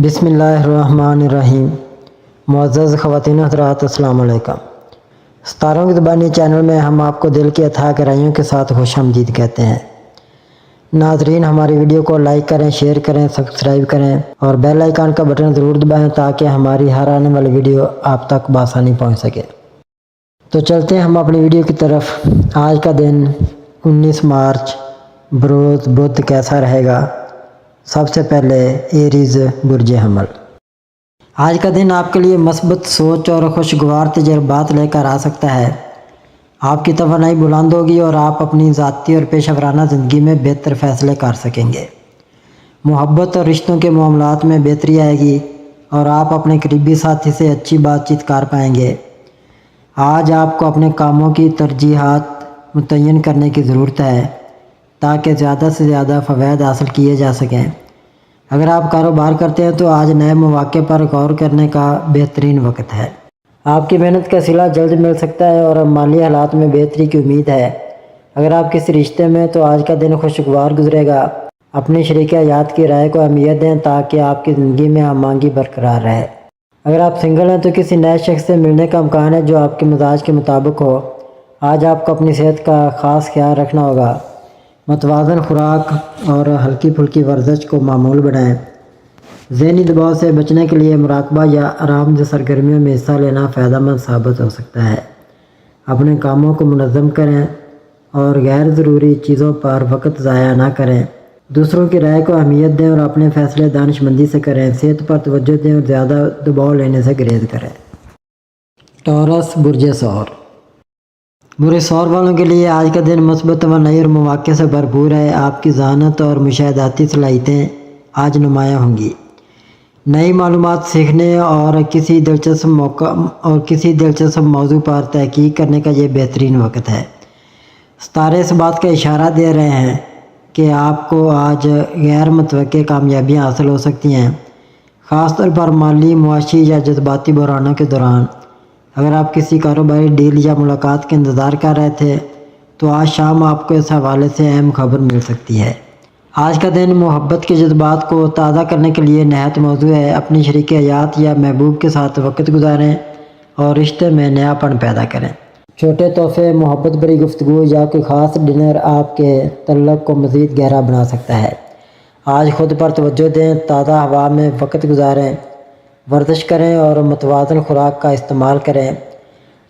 بسم اللہ الرحمن الرحیم۔ معزز خواتین حضرات، السلام علیکم۔ ستاروں کی زبانی چینل میں ہم آپ کو دل کی اتھاہ گہرائیوں کے ساتھ خوش آمدید کہتے ہیں۔ ناظرین، ہماری ویڈیو کو لائک کریں، شیئر کریں، سبسکرائب کریں اور بیل آئیکن کا بٹن ضرور دبائیں تاکہ ہماری ہر آنے والی ویڈیو آپ تک بآسانی پہنچ سکے۔ تو چلتے ہیں ہم اپنی ویڈیو کی طرف۔ آج کا دن 19 مارچ بروز بدھ کیسا رہے گا؟ سب سے پہلے ایریز برج حمل۔ آج کا دن آپ کے لیے مثبت سوچ اور خوشگوار تجربات لے کر آ سکتا ہے۔ آپ کی توانائی بلند ہوگی اور آپ اپنی ذاتی اور پیشہ ورانہ زندگی میں بہتر فیصلے کر سکیں گے۔ محبت اور رشتوں کے معاملات میں بہتری آئے گی اور آپ اپنے قریبی ساتھی سے اچھی بات چیت کر پائیں گے۔ آج آپ کو اپنے کاموں کی ترجیحات متعین کرنے کی ضرورت ہے تاکہ زیادہ سے زیادہ فوائد حاصل کیے جا سکیں۔ اگر آپ کاروبار کرتے ہیں تو آج نئے مواقع پر غور کرنے کا بہترین وقت ہے۔ آپ کی محنت کا صلہ جلد مل سکتا ہے اور مالی حالات میں بہتری کی امید ہے۔ اگر آپ کسی رشتے میں تو آج کا دن خوشگوار گزرے گا۔ اپنی شریک حیات کی رائے کو اہمیت دیں تاکہ آپ کی زندگی میں ہم آہنگی برقرار رہے۔ اگر آپ سنگل ہیں تو کسی نئے شخص سے ملنے کا امکان ہے جو آپ کے مزاج کے مطابق ہو۔ آج آپ کو اپنی صحت کا خاص خیال رکھنا ہوگا۔ متوازن خوراک اور ہلکی پھلکی ورزش کو معمول بنائیں۔ ذہنی دباؤ سے بچنے کے لیے مراقبہ یا آرام دہ سرگرمیوں میں حصہ لینا فائدہ مند ثابت ہو سکتا ہے۔ اپنے کاموں کو منظم کریں اور غیر ضروری چیزوں پر وقت ضائع نہ کریں۔ دوسروں کی رائے کو اہمیت دیں اور اپنے فیصلے دانش مندی سے کریں۔ صحت پر توجہ دیں اور زیادہ دباؤ لینے سے گریز کریں۔ ٹورس برج ثور۔ برج ثور والوں کے لیے آج کا دن مثبت توانائی اور مواقع سے بھرپور ہے۔ آپ کی ذہانت اور مشاہداتی صلاحیتیں آج نمایاں ہوں گی۔ نئی معلومات سیکھنے اور کسی دلچسپ موضوع پر تحقیق کرنے کا یہ بہترین وقت ہے۔ ستارے اس بات کا اشارہ دے رہے ہیں کہ آپ کو آج غیر متوقع کامیابیاں حاصل ہو سکتی ہیں، خاص طور پر مالی، معاشی یا جذباتی بحرانوں کے دوران۔ اگر آپ کسی کاروباری ڈیل یا ملاقات کے انتظار کر رہے تھے تو آج شام آپ کو اس حوالے سے اہم خبر مل سکتی ہے۔ آج کا دن محبت کے جذبات کو تازہ کرنے کے لیے نہایت موزوں ہے۔ اپنی شریک حیات یا محبوب کے ساتھ وقت گزاریں اور رشتے میں نیا پن پیدا کریں۔ چھوٹے تحفے، محبت بھری گفتگو یا کوئی خاص ڈنر آپ کے تعلق کو مزید گہرا بنا سکتا ہے۔ آج خود پر توجہ دیں، تازہ ہوا میں وقت گزاریں، ورزش کریں اور متوازن خوراک کا استعمال کریں۔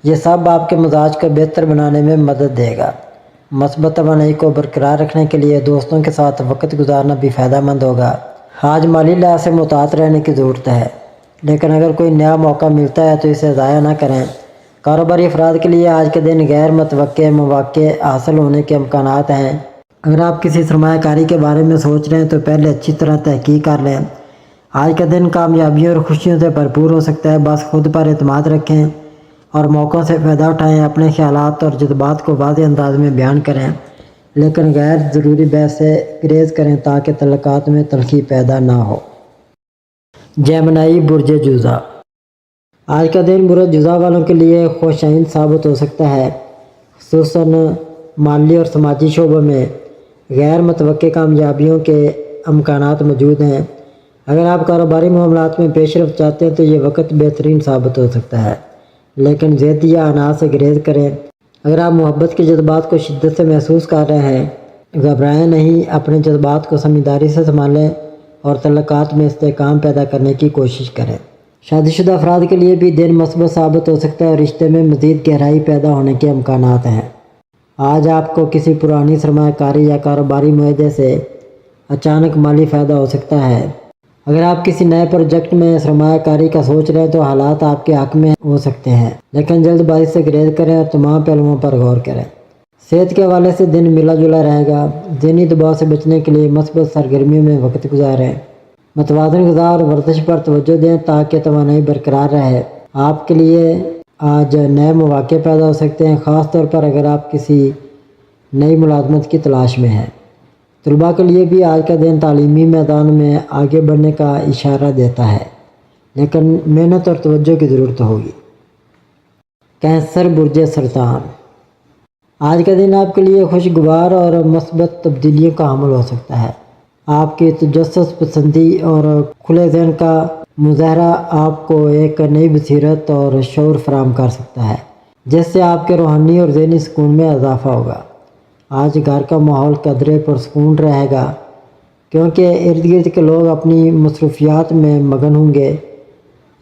یہ سب آپ کے مزاج کو بہتر بنانے میں مدد دے گا۔ مثبت توانائی کو برقرار رکھنے کے لیے دوستوں کے ساتھ وقت گزارنا بھی فائدہ مند ہوگا۔ آج مالی لحاظ سے محتاط رہنے کی ضرورت ہے، لیکن اگر کوئی نیا موقع ملتا ہے تو اسے ضائع نہ کریں۔ کاروباری افراد کے لیے آج کے دن غیر متوقع مواقع حاصل ہونے کے امکانات ہیں۔ اگر آپ کسی سرمایہ کاری کے بارے میں سوچ رہے ہیں تو پہلے اچھی طرح تحقیق کر لیں۔ آج کا دن کامیابیوں اور خوشیوں سے بھرپور ہو سکتا ہے۔ بس خود پر اعتماد رکھیں اور موقعوں سے فائدہ اٹھائیں۔ اپنے خیالات اور جذبات کو واضح انداز میں بیان کریں، لیکن غیر ضروری بحث سے گریز کریں تاکہ تعلقات میں تلخی پیدا نہ ہو۔ جیمنائی برج جوزا۔ آج کا دن برج جوزا والوں کے لیے خوش آئند ثابت ہو سکتا ہے، خصوصاً مالی اور سماجی شعبوں میں غیر متوقع کامیابیوں کے امکانات موجود ہیں۔ اگر آپ کاروباری معاملات میں پیش رفت چاہتے ہیں تو یہ وقت بہترین ثابت ہو سکتا ہے، لیکن زیادتی یا عناد سے گریز کریں۔ اگر آپ محبت کے جذبات کو شدت سے محسوس کر رہے ہیں، گھبرائیں نہیں، اپنے جذبات کو سمجھداری سے سنبھالیں اور تعلقات میں استحکام پیدا کرنے کی کوشش کریں۔ شادی شدہ افراد کے لیے بھی دن مثبت ثابت ہو سکتا ہے اور رشتے میں مزید گہرائی پیدا ہونے کے امکانات ہیں۔ آج آپ کو کسی پرانی سرمایہ کاری یا کاروباری معاہدے سے اچانک مالی فائدہ ہو سکتا ہے۔ اگر آپ کسی نئے پروجیکٹ میں سرمایہ کاری کا سوچ رہے ہیں تو حالات آپ کے حق میں ہو سکتے ہیں، لیکن جلد بازی سے گریز کریں اور تمام پہلوؤں پر غور کریں۔ صحت کے حوالے سے دن ملا جلا رہے گا۔ ذہنی دباؤ سے بچنے کے لیے مثبت سرگرمیوں میں وقت گزاریں۔ متوازن غذا اور ورزش پر توجہ دیں تاکہ توانائی برقرار رہے۔ آپ کے لیے آج نئے مواقع پیدا ہو سکتے ہیں، خاص طور پر اگر آپ کسی نئی ملازمت کی تلاش میں ہیں۔ طلباء کے لیے بھی آج کا دن تعلیمی میدان میں آگے بڑھنے کا اشارہ دیتا ہے، لیکن محنت اور توجہ کی ضرورت ہوگی۔ کینسر برج سرطان۔ آج کا دن آپ کے لیے خوشگوار اور مثبت تبدیلیوں کا حامل ہو سکتا ہے۔ آپ کی تجسس پسندی اور کھلے ذہن کا مظاہرہ آپ کو ایک نئی بصیرت اور شعور فراہم کر سکتا ہے، جس سے آپ کے روحانی اور ذہنی سکون میں اضافہ ہوگا۔ آج گھر کا ماحول قدرے پرسکون رہے گا، کیونکہ ارد گرد کے لوگ اپنی مصروفیات میں مگن ہوں گے۔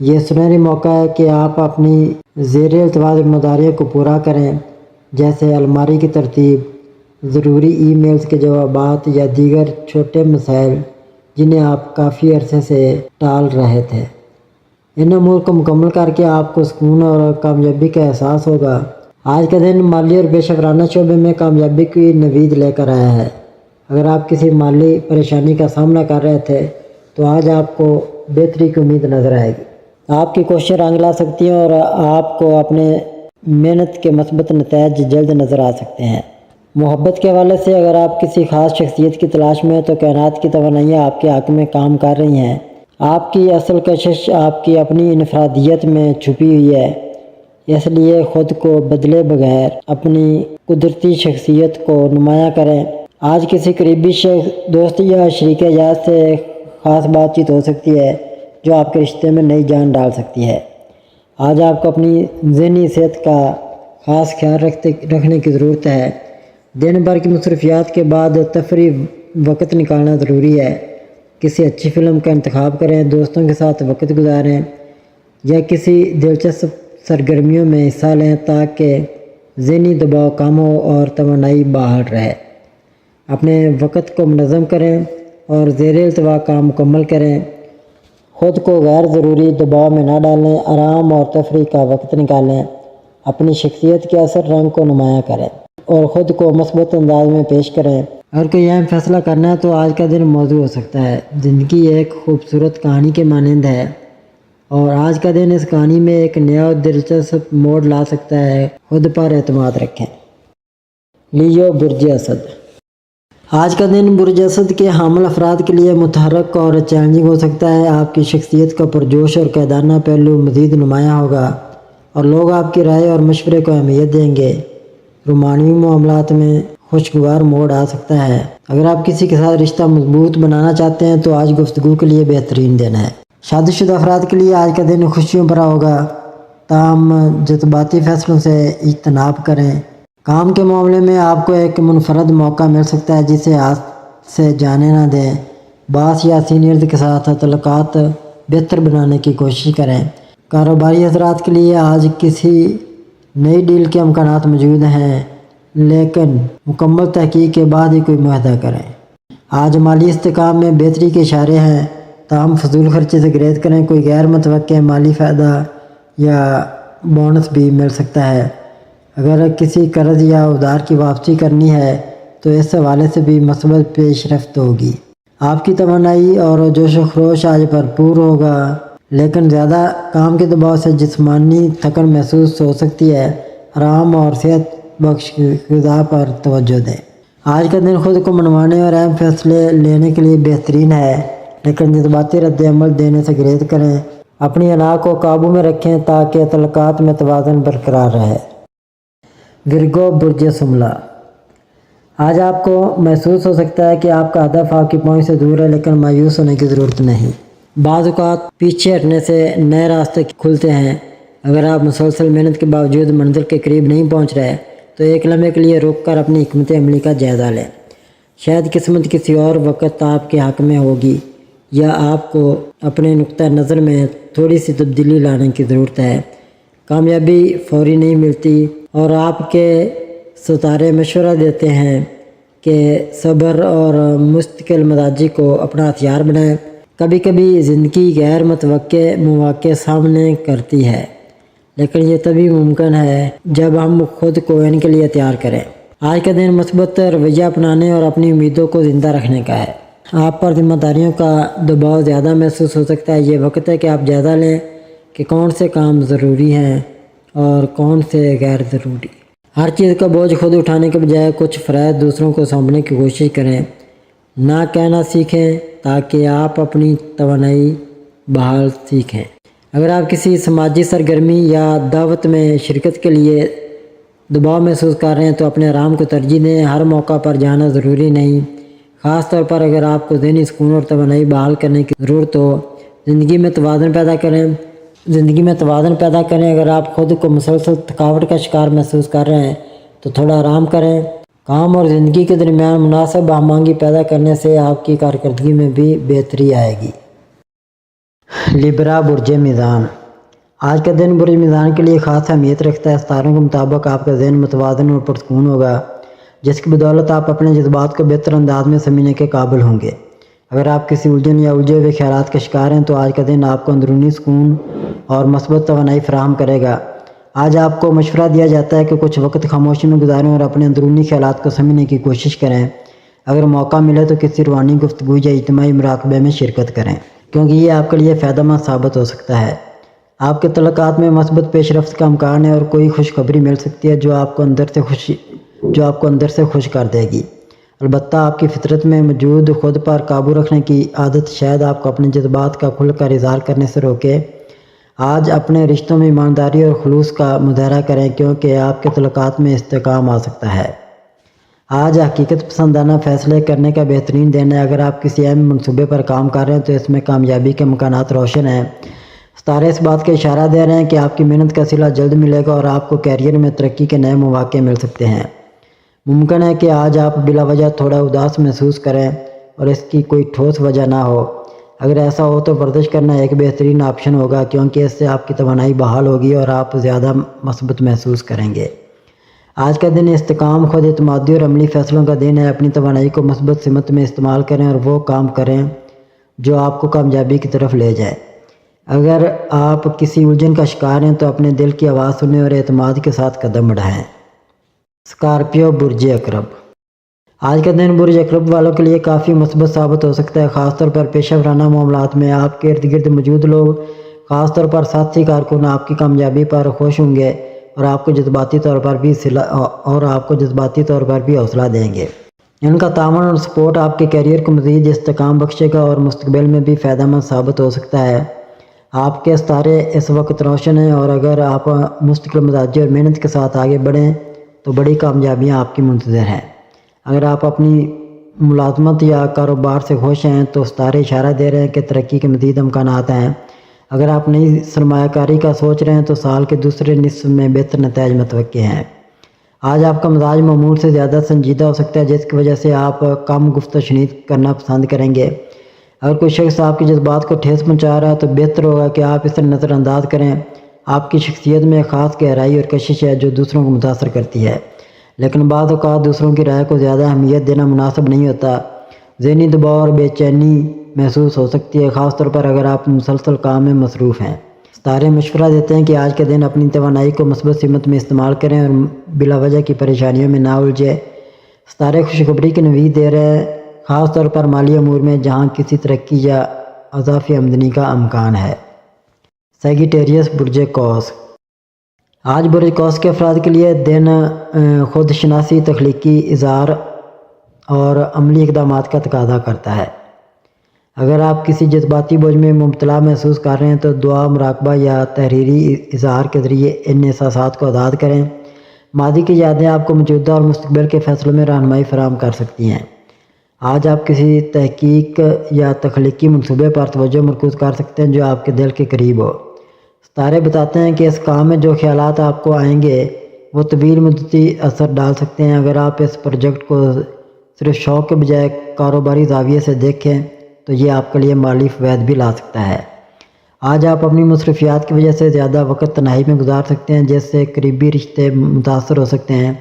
یہ سنہری موقع ہے کہ آپ اپنی زیر التوا ذمہ داریوں کو پورا کریں، جیسے الماری کی ترتیب، ضروری ای میلز کے جوابات یا دیگر چھوٹے مسائل جنہیں آپ کافی عرصے سے ٹال رہے تھے۔ ان امور کو مکمل کر کے آپ کو سکون اور کامیابی کا احساس ہوگا۔ آج کا دن مالی اور پیشہ ورانہ شعبے میں کامیابی کی نوید لے کر آیا ہے۔ اگر آپ کسی مالی پریشانی کا سامنا کر رہے تھے تو آج آپ کو بہتری کی امید نظر آئے گی۔ آپ کی کوششیں رنگ لا سکتی ہیں اور آپ کو اپنے محنت کے مثبت نتائج جلد نظر آ سکتے ہیں۔ محبت کے حوالے سے اگر آپ کسی خاص شخصیت کی تلاش میں ہیں تو کائنات کی توانائیاں آپ کے حق میں کام کر رہی ہیں۔ آپ کی اصل کشش آپ کی اپنی انفرادیت میں چھپی ہوئی ہے، اس لیے خود کو بدلے بغیر اپنی قدرتی شخصیت کو نمایاں کریں۔ آج کسی قریبی شخص، دوست یا شریک حیات سے خاص بات چیت ہو سکتی ہے جو آپ کے رشتے میں نئی جان ڈال سکتی ہے۔ آج آپ کو اپنی ذہنی صحت کا خاص خیال رکھنے کی ضرورت ہے۔ دن بھر کی مصروفیات کے بعد تفریح وقت نکالنا ضروری ہے۔ کسی اچھی فلم کا انتخاب کریں، دوستوں کے ساتھ وقت گزاریں یا کسی دلچسپ سرگرمیوں میں حصہ لیں تاکہ ذہنی دباؤ کم ہو اور توانائی بحال رہے۔ اپنے وقت کو منظم کریں اور زیر التوا کام مکمل کریں۔ خود کو غیر ضروری دباؤ میں نہ ڈالیں، آرام اور تفریح کا وقت نکالیں۔ اپنی شخصیت کے اثر رنگ کو نمایاں کریں اور خود کو مثبت انداز میں پیش کریں۔ اگر کوئی اہم فیصلہ کرنا ہے تو آج کا دن موزوں ہو سکتا ہے۔ زندگی ایک خوبصورت کہانی کے مانند ہے اور آج کا دن اس کہانی میں ایک نیا اور دلچسپ موڑ لا سکتا ہے۔ خود پر اعتماد رکھیں۔ لیو، برج اسد۔ آج کا دن برج اسد کے حامل افراد کے لیے متحرک اور چیلنجنگ ہو سکتا ہے۔ آپ کی شخصیت کا پرجوش اور قائدانہ پہلو مزید نمایاں ہوگا اور لوگ آپ کی رائے اور مشورے کو اہمیت دیں گے۔ رومانوی معاملات میں خوشگوار موڑ آ سکتا ہے۔ اگر آپ کسی کے ساتھ رشتہ مضبوط بنانا چاہتے ہیں تو آج گفتگو کے لیے بہترین دن ہے۔ شادی شدہ افراد کے لیے آج کا دن خوشیوں بھرا ہوگا، تاہم جذباتی فیصلوں سے اجتناب کریں۔ کام کے معاملے میں آپ کو ایک منفرد موقع مل سکتا ہے جسے ہاتھ سے جانے نہ دیں۔ باس یا سینئرز کے ساتھ تعلقات بہتر بنانے کی کوشش کریں۔ کاروباری حضرات کے لیے آج کسی نئی ڈیل کے امکانات موجود ہیں، لیکن مکمل تحقیق کے بعد ہی کوئی معاہدہ کریں۔ آج مالی استحکام میں بہتری کے اشارے ہیں، تاہم فضول خرچی سے گریز کریں۔ کوئی غیر متوقع مالی فائدہ یا بونس بھی مل سکتا ہے۔ اگر کسی قرض یا ادھار کی واپسی کرنی ہے تو اس حوالے سے بھی مثبت پیش رفت ہوگی۔ آپ کی توانائی اور جوش و خروش آج بھرپور ہوگا، لیکن زیادہ کام کے دباؤ سے جسمانی تھکن محسوس ہو سکتی ہے۔ آرام اور صحت بخش غذا پر توجہ دیں۔ آج کا دن خود کو منوانے اور اہم فیصلے لینے کے لیے بہترین ہے، لیکن جذباتی رد عمل دینے سے گریز کریں۔ اپنی انا کو قابو میں رکھیں تاکہ تعلقات میں توازن برقرار رہے۔ ورگو، برج سملہ۔ آج آپ کو محسوس ہو سکتا ہے کہ آپ کا ہدف آپ کی پہنچ سے دور ہے، لیکن مایوس ہونے کی ضرورت نہیں۔ بعض اوقات پیچھے ہٹنے سے نئے راستے کھلتے ہیں۔ اگر آپ مسلسل محنت کے باوجود منزل کے قریب نہیں پہنچ رہے تو ایک لمحے کے لیے رک کر اپنی حکمت عملی کا جائزہ لیں۔ شاید قسمت کسی اور وقت آپ کے حق میں ہوگی، یا آپ کو اپنے نقطہ نظر میں تھوڑی سی تبدیلی لانے کی ضرورت ہے۔ کامیابی فوری نہیں ملتی اور آپ کے ستارے مشورہ دیتے ہیں کہ صبر اور مستقل مزاجی کو اپنا ہتھیار بنائیں۔ کبھی کبھی زندگی غیر متوقع مواقع سامنے کرتی ہے، لیکن یہ تبھی ممکن ہے جب ہم خود کو ان کے لیے تیار کریں۔ آج کا دن مثبت رویہ اپنانے اور اپنی امیدوں کو زندہ رکھنے کا ہے۔ آپ پر ذمہ داریوں کا دباؤ زیادہ محسوس ہو سکتا ہے۔ یہ وقت ہے کہ آپ جائزہ لیں کہ کون سے کام ضروری ہیں اور کون سے غیر ضروری۔ ہر چیز کا بوجھ خود اٹھانے کے بجائے کچھ فرائض دوسروں کو سونپنے کی کوشش کریں۔ نہ کہنا سیکھیں تاکہ آپ اپنی توانائی بحال سیکھیں۔ اگر آپ کسی سماجی سرگرمی یا دعوت میں شرکت کے لیے دباؤ محسوس کر رہے ہیں تو اپنے آرام کو ترجیح دیں۔ ہر موقع پر جانا ضروری نہیں، خاص طور پر اگر آپ کو ذہنی سکون اور توانائی بحال کرنے کی ضرورت ہو، زندگی میں توازن پیدا کریں۔ اگر آپ خود کو مسلسل تھکاوٹ کا شکار محسوس کر رہے ہیں تو تھوڑا آرام کریں۔ کام اور زندگی کے درمیان مناسب ہم آہنگی پیدا کرنے سے آپ کی کارکردگی میں بھی بہتری آئے گی۔ لیبرا برج میزان۔ آج کا دن برج میزان کے لیے خاص اہمیت رکھتا ہے۔ ستاروں کے مطابق آپ کا ذہن متوازن اور پرسکون ہوگا، جس کی بدولت آپ اپنے جذبات کو بہتر انداز میں سمجھنے کے قابل ہوں گے۔ اگر آپ کسی الجھن یا الجھے ہوئے خیالات کا شکار ہیں تو آج کا دن آپ کو اندرونی سکون اور مثبت توانائی فراہم کرے گا۔ آج آپ کو مشورہ دیا جاتا ہے کہ کچھ وقت خاموشی میں گزاریں اور اپنے اندرونی خیالات کو سمجھنے کی کوشش کریں۔ اگر موقع ملے تو کسی روحانی گفتگو یا اجتماعی مراقبے میں شرکت کریں، کیونکہ یہ آپ کے لیے فائدہ مند ثابت ہو سکتا ہے۔ آپ کے تعلقات میں مثبت پیش رفت کا امکان ہے اور کوئی خوشخبری مل سکتی ہے جو آپ کو اندر سے خوش کر دے گی۔ البتہ آپ کی فطرت میں موجود خود پر قابو رکھنے کی عادت شاید آپ کو اپنے جذبات کا کھل کر اظہار کرنے سے روکے۔ آج اپنے رشتوں میں ایمانداری اور خلوص کا مظاہرہ کریں، کیونکہ آپ کے تعلقات میں استحکام آ سکتا ہے۔ آج حقیقت پسندانہ فیصلے کرنے کا بہترین دن ہے۔ اگر آپ کسی اہم منصوبے پر کام کر رہے ہیں تو اس میں کامیابی کے امکانات روشن ہیں۔ ستارے اس بات کا اشارہ دے رہے ہیں کہ آپ کی محنت کا صلہ جلد ملے گا اور آپ کو کیریئر میں ترقی کے نئے مواقع مل سکتے ہیں۔ ممکن ہے کہ آج آپ بلا وجہ تھوڑا اداس محسوس کریں اور اس کی کوئی ٹھوس وجہ نہ ہو۔ اگر ایسا ہو تو ورزش کرنا ایک بہترین آپشن ہوگا، کیونکہ اس سے آپ کی توانائی بحال ہوگی اور آپ زیادہ مثبت محسوس کریں گے۔ آج کا دن استحکام، خود اعتمادی اور عملی فیصلوں کا دن ہے۔ اپنی توانائی کو مثبت سمت میں استعمال کریں اور وہ کام کریں جو آپ کو کامیابی کی طرف لے جائے۔ اگر آپ کسی الجھن کا شکار ہیں تو اپنے دل کی آواز سنیں اور اعتماد کے ساتھ قدم بڑھائیں۔ اسکارپیو برج عقرب۔ آج کا دن برج عقرب والوں کے لیے کافی مثبت ثابت ہو سکتا ہے، خاص طور پر پیشہ ورانہ معاملات میں۔ آپ کے ارد گرد موجود لوگ، خاص طور پر ساتھی کارکن، آپ کی کامیابی پر خوش ہوں گے اور آپ کو جذباتی طور پر بھی حوصلہ دیں گے۔ ان کا تعاون اور سپورٹ آپ کے کیریئر کو مزید استحکام بخشے گا اور مستقبل میں بھی فائدہ مند ثابت ہو سکتا ہے۔ آپ کے ستارے اس وقت روشن ہیں اور اگر آپ مستقل مزاجی اور محنت کے ساتھ آگے بڑھیں تو بڑی کامیابیاں آپ کی منتظر ہیں۔ اگر آپ اپنی ملازمت یا کاروبار سے خوش ہیں تو ستارے اشارہ دے رہے ہیں کہ ترقی کے مزید امکانات ہیں۔ اگر آپ نئی سرمایہ کاری کا سوچ رہے ہیں تو سال کے دوسرے نصف میں بہتر نتائج متوقع ہیں۔ آج آپ کا مزاج معمول سے زیادہ سنجیدہ ہو سکتا ہے، جس کی وجہ سے آپ کم گفت و شنید کرنا پسند کریں گے۔ اگر کوئی شخص آپ کے جذبات کو ٹھیس پہنچا رہا ہے تو بہتر ہوگا کہ آپ اسے نظر انداز کریں۔ آپ کی شخصیت میں خاص گہرائی اور کشش ہے جو دوسروں کو متاثر کرتی ہے، لیکن بعض اوقات دوسروں کی رائے کو زیادہ اہمیت دینا مناسب نہیں ہوتا۔ ذہنی دباؤ اور بے چینی محسوس ہو سکتی ہے، خاص طور پر اگر آپ مسلسل کام میں مصروف ہیں۔ ستارے مشورہ دیتے ہیں کہ آج کے دن اپنی توانائی کو مثبت سمت میں استعمال کریں اور بلا وجہ کی پریشانیوں میں نہ الجھیں۔ ستارے خوشخبری کی نوید دے رہے ہیں، خاص طور پر مالی امور میں جہاں کسی ترقی یا اضافی آمدنی کا امکان ہے۔ سیگیٹیریس برج قوس۔ آج برج قوس کے افراد کے لیے دن خود شناسی، تخلیقی اظہار اور عملی اقدامات کا تقاضا کرتا ہے۔ اگر آپ کسی جذباتی بوجھ میں مبتلا محسوس کر رہے ہیں تو دعا، مراقبہ یا تحریری اظہار کے ذریعے ان احساسات کو آزاد کریں۔ ماضی کی یادیں آپ کو موجودہ اور مستقبل کے فیصلوں میں رہنمائی فراہم کر سکتی ہیں۔ آج آپ کسی تحقیق یا تخلیقی منصوبے پر توجہ مرکوز کر سکتے ہیں جو آپ کے دل کے قریب ہو۔ ستارے بتاتے ہیں کہ اس کام میں جو خیالات آپ کو آئیں گے وہ طویل مدتی اثر ڈال سکتے ہیں۔ اگر آپ اس پروجیکٹ کو صرف شوق کے بجائے کاروباری زاویے سے دیکھیں تو یہ آپ کے لیے مالی فوائد بھی لا سکتا ہے۔ آج آپ اپنی مصروفیات کی وجہ سے زیادہ وقت تنہائی میں گزار سکتے ہیں، جس سے قریبی رشتے متاثر ہو سکتے ہیں۔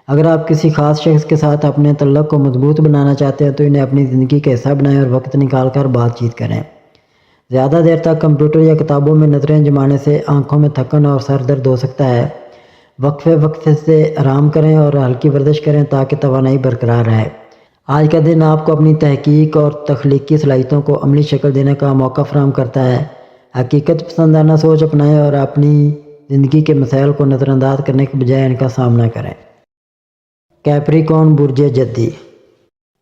اگر آپ کسی خاص شخص کے ساتھ اپنے تعلق کو مضبوط بنانا چاہتے ہیں تو انہیں اپنی زندگی کا حصہ بنائیں اور وقت نکال کر بات چیت کریں۔ زیادہ دیر تک کمپیوٹر یا کتابوں میں نظریں جمانے سے آنکھوں میں تھکن اور سر درد ہو سکتا ہے۔ وقفے سے آرام کریں اور ہلکی ورزش کریں تاکہ توانائی برقرار رہے۔ آج کا دن آپ کو اپنی تحقیق اور تخلیقی صلاحیتوں کو عملی شکل دینے کا موقع فراہم کرتا ہے۔ حقیقت پسندانہ سوچ اپنائیں اور اپنی زندگی کے مسائل کو نظر انداز کرنے کے بجائے ان کا سامنا کریں۔ کیپریکون برج جدی۔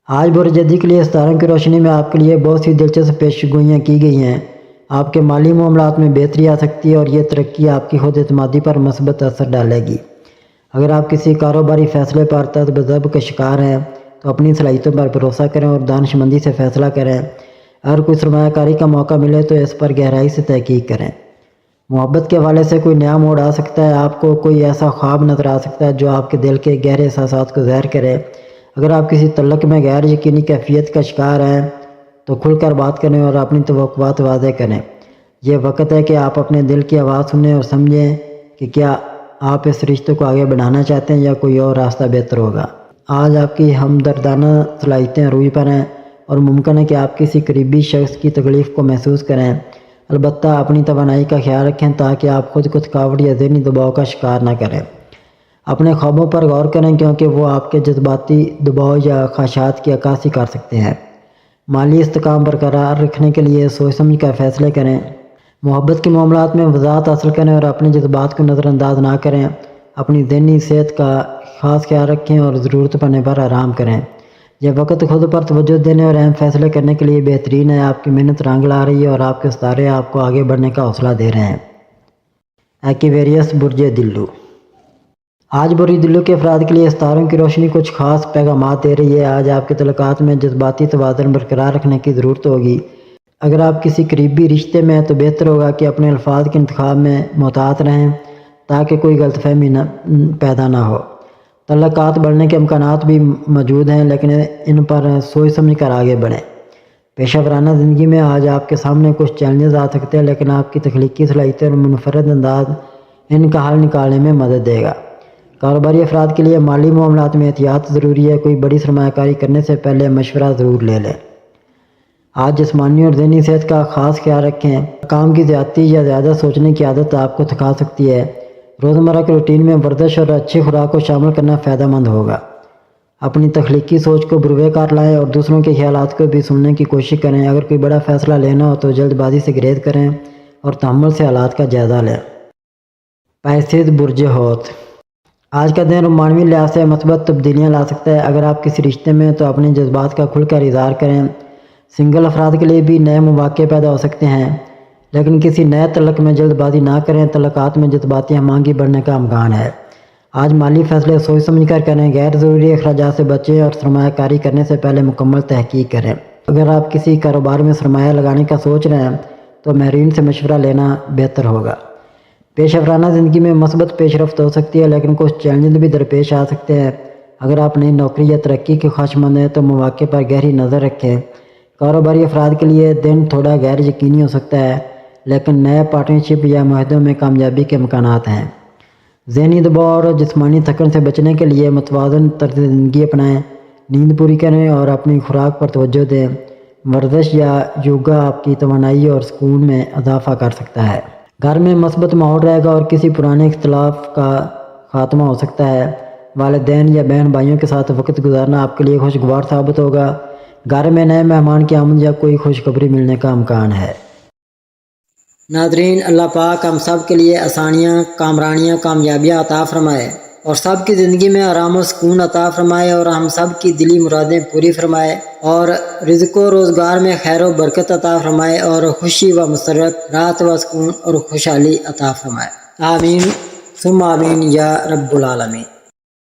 آج برج جدی کے لیے ستاروں کی روشنی میں آپ کے لیے بہت سی دلچسپ پیشگوئیاں کی گئی ہیں۔ آپ کے مالی معاملات میں بہتری آ سکتی ہے اور یہ ترقی آپ کی خود اعتمادی پر مثبت اثر ڈالے گی۔ اگر آپ کسی کاروباری فیصلے پر تذبذب کا شکار ہیں تو اپنی صلاحیتوں پر بھروسہ کریں اور دانش مندی سے فیصلہ کریں۔ اگر کوئی سرمایہ کاری کا موقع ملے تو اس پر گہرائی سے تحقیق کریں۔ محبت کے حوالے سے کوئی نیا موڑ آ سکتا ہے، آپ کو کوئی ایسا خواب نظر آ سکتا ہے جو آپ کے دل کے گہرے احساسات کو ظاہر کرے۔ اگر آپ کسی تعلق میں غیر یقینی کیفیت کا شکار ہیں تو کھل کر بات کریں اور اپنی توقعات واضح کریں۔ یہ وقت ہے کہ آپ اپنے دل کی آواز سنیں اور سمجھیں کہ کیا آپ اس رشتے کو آگے بڑھانا چاہتے ہیں یا کوئی اور راستہ بہتر ہوگا۔ آج آپ کی ہمدردانہ صلاحیتیں عروج پر ہیں اور ممکن ہے کہ آپ کسی قریبی شخص کی تکلیف کو محسوس کریں۔ البتہ اپنی توانائی کا خیال رکھیں تاکہ آپ خود کو تھکاوٹ یا ذہنی دباؤ کا شکار نہ کریں۔ اپنے خوابوں پر غور کریں کیونکہ وہ آپ کے جذباتی دباؤ یا خواہشات کی عکاسی کر سکتے ہیں۔ مالی استحکام برقرار رکھنے کے لیے سوچ سمجھ کر فیصلے کریں۔ محبت کے معاملات میں وضاحت حاصل کریں اور اپنے جذبات کو نظر انداز نہ کریں۔ اپنی ذہنی صحت کا خاص خیال رکھیں اور ضرورت پڑنے پر آرام کریں۔ یہ وقت خود پر توجہ دینے اور اہم فیصلے کرنے کے لیے بہترین ہے۔ آپ کی محنت رنگ لا رہی ہے اور آپ کے ستارے آپ کو آگے بڑھنے کا حوصلہ دے رہے ہیں۔ ایکویریس برج دلو۔ آج برج دلو کے افراد کے لیے ستاروں کی روشنی کچھ خاص پیغامات دے رہی ہے۔ آج آپ کے تعلقات میں جذباتی توازن برقرار رکھنے کی ضرورت ہوگی۔ اگر آپ کسی قریبی رشتے میں ہیں تو بہتر ہوگا کہ اپنے الفاظ کے انتخاب میں محتاط رہیں تاکہ کوئی غلط فہمی پیدا نہ ہو۔ تعلقات بڑھنے کے امکانات بھی موجود ہیں لیکن ان پر سوچ سمجھ کر آگے بڑھیں۔ پیشہ ورانہ زندگی میں آج آپ کے سامنے کچھ چیلنجز آ سکتے ہیں لیکن آپ کی تخلیقی صلاحیتیں اور منفرد انداز ان کا حل نکالنے میں مدد دے گا۔ کاروباری افراد کے لیے مالی معاملات میں احتیاط ضروری ہے۔ کوئی بڑی سرمایہ کاری کرنے سے پہلے مشورہ ضرور لے لیں۔ آج جسمانی اور ذہنی صحت کا خاص خیال رکھیں۔ کام کی زیادتی یا زیادہ سوچنے کی عادت آپ کو تھکا سکتی ہے۔ روزمرہ کے روٹین میں ورزش اور اچھی خوراک کو شامل کرنا فائدہ مند ہوگا۔ اپنی تخلیقی سوچ کو بروئے کار لائیں اور دوسروں کے خیالات کو بھی سننے کی کوشش کریں۔ اگر کوئی بڑا فیصلہ لینا ہو تو جلد بازی سے گریز کریں اور تحمل سے حالات کا جائزہ لیں۔ پیسز برج ہوت۔ آج کا دن رومانوی لحاظ سے مثبت تبدیلیاں لا سکتا ہے۔ اگر آپ کسی رشتے میں تو اپنے جذبات کا کھل کر اظہار کریں۔ سنگل افراد کے لیے بھی نئے مواقع پیدا ہو سکتے ہیں لیکن کسی نئے تعلق میں جلد بازی نہ کریں۔ تعلقات میں جذباتی ہم آہنگی بڑھنے کا امکان ہے۔ آج مالی فیصلے سوچ سمجھ کر کریں۔ غیر ضروری اخراجات سے بچیں اور سرمایہ کاری کرنے سے پہلے مکمل تحقیق کریں۔ اگر آپ کسی کاروبار میں سرمایہ لگانے کا سوچ رہے ہیں تو ماہرین سے مشورہ لینا بہتر ہوگا۔ پیشہ ورانہ زندگی میں مثبت پیش رفت ہو سکتی ہے لیکن کچھ چیلنجز بھی درپیش آ سکتے ہیں۔ اگر آپ نئی نوکری یا ترقی کے خواہشمند ہیں تو مواقع پر گہری نظر رکھیں۔ کاروباری افراد کے لیے دن تھوڑا غیر یقینی ہو سکتا ہے لیکن نئے پارٹنرشپ یا معاہدوں میں کامیابی کے امکانات ہیں۔ ذہنی دباؤ اور جسمانی تھکن سے بچنے کے لیے متوازن طرز زندگی اپنائیں۔ نیند پوری کریں اور اپنی خوراک پر توجہ دیں۔ ورزش یا یوگا آپ کی توانائی اور سکون میں اضافہ کر سکتا ہے۔ گھر میں مثبت ماحول رہے گا اور کسی پرانے اختلاف کا خاتمہ ہو سکتا ہے۔ والدین یا بہن بھائیوں کے ساتھ وقت گزارنا آپ کے لیے خوشگوار ثابت ہوگا۔ گھر میں نئے مہمان کی آمد یا کوئی خوشخبری ملنے کا امکان ہے۔ ناظرین، اللہ پاک ہم سب کے لیے آسانیاں، کامرانیاں، کامیابیاں عطا فرمائے اور سب کی زندگی میں آرام و سکون عطا فرمائے اور ہم سب کی دلی مرادیں پوری فرمائے اور رزق و روزگار میں خیر و برکت عطا فرمائے اور خوشی و مسرت، راحت و سکون اور خوشحالی عطا فرمائے۔ آمین ثم آمین یا رب العالمین۔